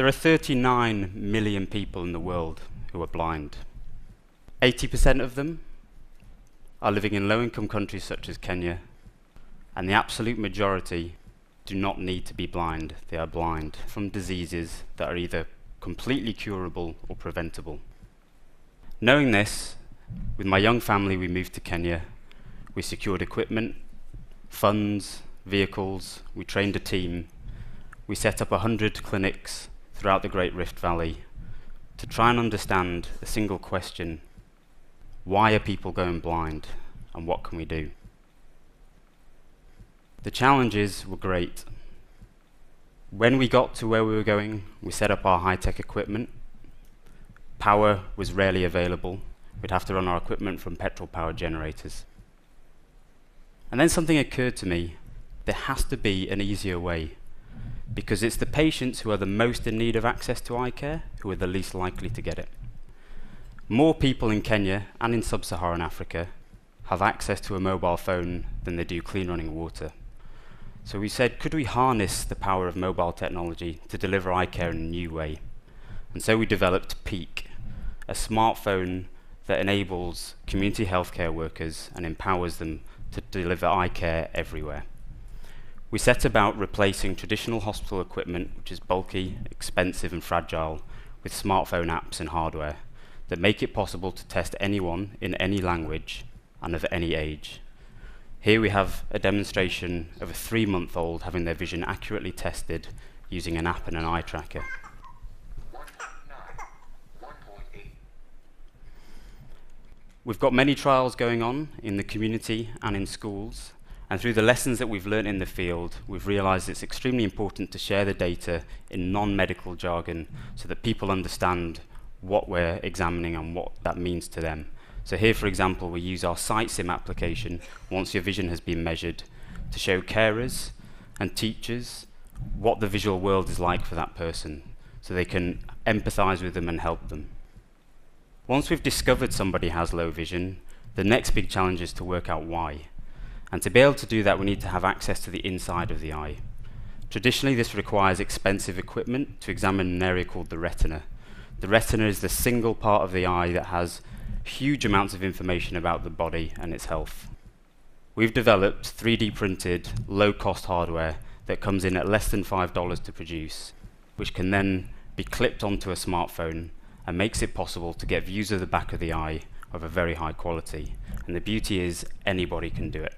There are 39 million people in the world who are blind. 80% of them are living in low-income countries such as Kenya, and the absolute majority do not need to be blind. They are blind from diseases that are either completely curable or preventable. Knowing this, with my young family we moved to Kenya. We secured equipment, funds, vehicles, we trained a team. We set up 100 clinics throughout the Great Rift Valley to try and understand a single question: why are people going blind, and what can we do? The challenges were great. When we got to where we were going, we set up our high-tech equipment. Power was rarely available. We'd have to run our equipment from petrol-powered generators. And then something occurred to me: there has to be an easier way, because it's the patients who are the most in need of access to eye care who are the least likely to get it. More people in Kenya and in sub-Saharan Africa have access to a mobile phone than they do clean running water. So we said, could we harness the power of mobile technology to deliver eye care in a new way? And so we developed Peak, a smartphone that enables community healthcare workers and empowers them to deliver eye care everywhere. We set about replacing traditional hospital equipment, which is bulky, expensive and fragile, with smartphone apps and hardware that make it possible to test anyone in any language and of any age. Here we have a demonstration of a 3-month-old having their vision accurately tested using an app and an eye tracker. We've got many trials going on in the community and in schools, and through the lessons that we've learned in the field, we've realized it's extremely important to share the data in non-medical jargon so that people understand what we're examining and what that means to them. So here, for example, we use our SightSim application, once your vision has been measured, to show carers and teachers what the visual world is like for that person, so they can empathize with them and help them. Once we've discovered somebody has low vision, the next big challenge is to work out why. And to be able to do that, we need to have access to the inside of the eye. Traditionally, this requires expensive equipment to examine an area called the retina. The retina is the single part of the eye that has huge amounts of information about the body and its health. We've developed 3D printed, low-cost hardware that comes in at less than $5 to produce, which can then be clipped onto a smartphone and makes it possible to get views of the back of the eye of a very high quality. And the beauty is anybody can do it.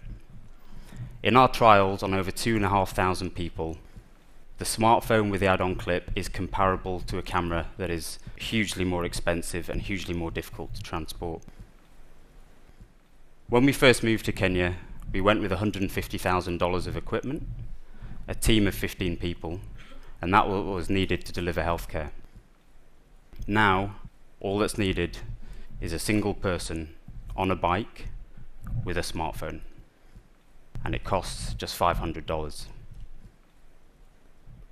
In our trials on over 2,500 people, the smartphone with the add-on clip is comparable to a camera that is hugely more expensive and hugely more difficult to transport. When we first moved to Kenya, we went with $150,000 of equipment, a team of 15 people, and that was needed to deliver healthcare. Now, all that's needed is a single person on a bike with a smartphone, and it costs just $500.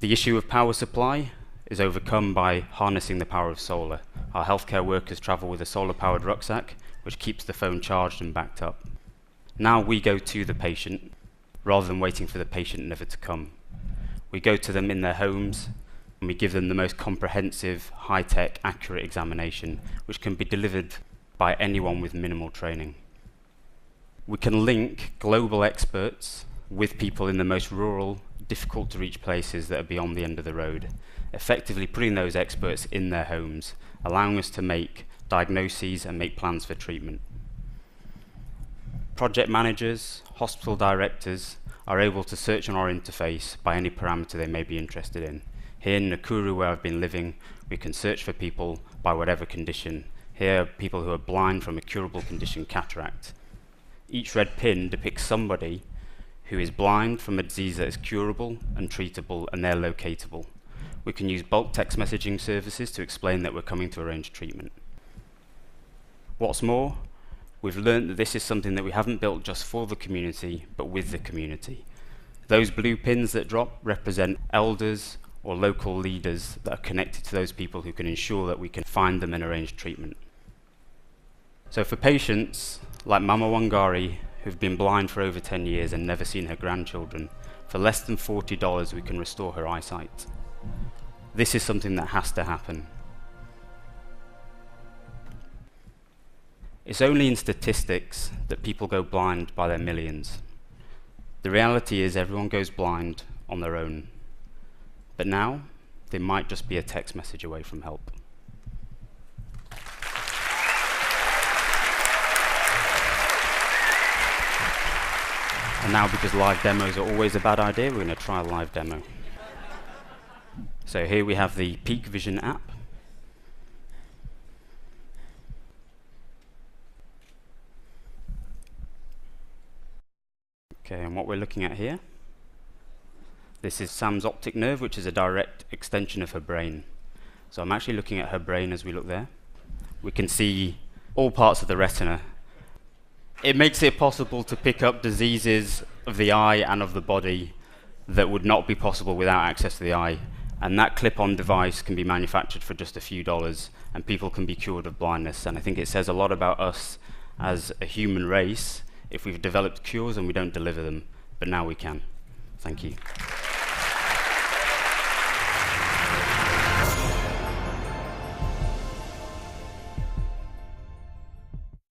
The issue of power supply is overcome by harnessing the power of solar. Our healthcare workers travel with a solar-powered rucksack, which keeps the phone charged and backed up. Now we go to the patient, rather than waiting for the patient never to come. We go to them in their homes, and we give them the most comprehensive, high-tech, accurate examination, which can be delivered by anyone with minimal training. We can link global experts with people in the most rural, difficult to reach places that are beyond the end of the road, effectively putting those experts in their homes, allowing us to make diagnoses and make plans for treatment. Project managers, hospital directors are able to search on our interface by any parameter they may be interested in. Here in Nakuru, where I've been living, we can search for people by whatever condition. Here are people who are blind from a curable condition, cataract. Each red pin depicts somebody who is blind from a disease that is curable and treatable, and they're locatable. We can use bulk text messaging services to explain that we're coming to arrange treatment. What's more, we've learned that this is something that we haven't built just for the community, but with the community. Those blue pins that drop represent elders or local leaders that are connected to those people who can ensure that we can find them and arrange treatment. So for patients like Mama Wangari, who've been blind for over 10 years and never seen her grandchildren, for less than $40 we can restore her eyesight. This is something that has to happen. It's only in statistics that people go blind by their millions. The reality is everyone goes blind on their own. But now, they might just be a text message away from help. And now, because live demos are always a bad idea, we're going to try a live demo. So here we have the Peak Vision app. Okay, and what we're looking at here, this is Sam's optic nerve, which is a direct extension of her brain. So I'm actually looking at her brain as we look there. We can see all parts of the retina. It makes it possible to pick up diseases of the eye and of the body that would not be possible without access to the eye. And that clip-on device can be manufactured for just a few dollars, and people can be cured of blindness. And I think it says a lot about us as a human race if we've developed cures and we don't deliver them, but now we can. Thank you.